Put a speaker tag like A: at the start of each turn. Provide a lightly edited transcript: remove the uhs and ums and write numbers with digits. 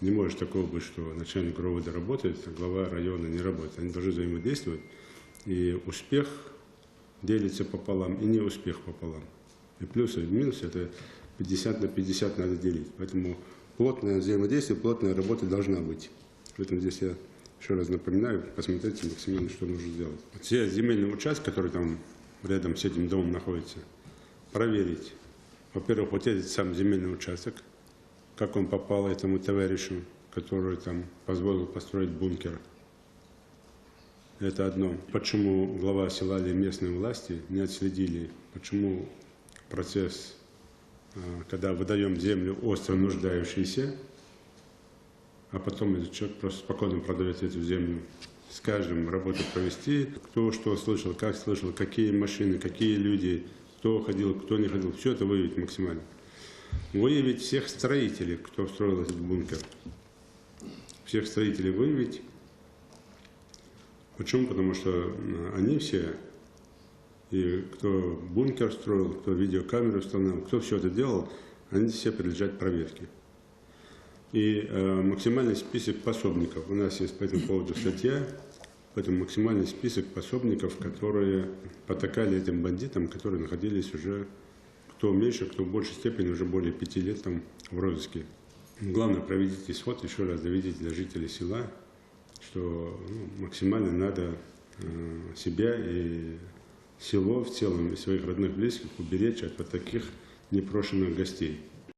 A: Не может такого быть, что начальник РОВД работает, а глава района не работает. Они должны взаимодействовать, и успех делится пополам, и не успех пополам. И плюсы, и минусы, это 50 на 50 надо делить. Поэтому плотное взаимодействие, плотная работа должна быть. Поэтому здесь я еще раз напоминаю, посмотрите максимально, что нужно сделать. Все земельные участки, которые там рядом с этим домом находятся, проверить. Во-первых, вот этот сам земельный участок, как он попал этому товарищу, который там позволил построить бункер. Это одно. Почему глава села или местные власти не отследили, почему процесс, когда выдаем землю остро нуждающейся, а потом этот человек просто спокойно продает эту землю. С каждым работу провести, кто что слышал, как слышал, какие машины, какие люди, кто ходил, кто не ходил, все это выявить максимально. Выявить всех строителей, кто строил этот бункер. Всех строителей выявить. Почему? Потому что они все, и кто бункер строил, кто видеокамеру установил, кто все это делал, они все подлежат проверке. И максимальный список пособников. У нас есть по этому поводу статья, поэтому максимальный список пособников, которые потакали этим бандитам, которые находились уже, кто меньше, кто в большей степени, уже более 5 лет там в розыске. Главное, проведите исход, еще раз доведите до жителей села, что максимально надо себя и село в целом, и своих родных близких уберечь от вот таких непрошенных гостей.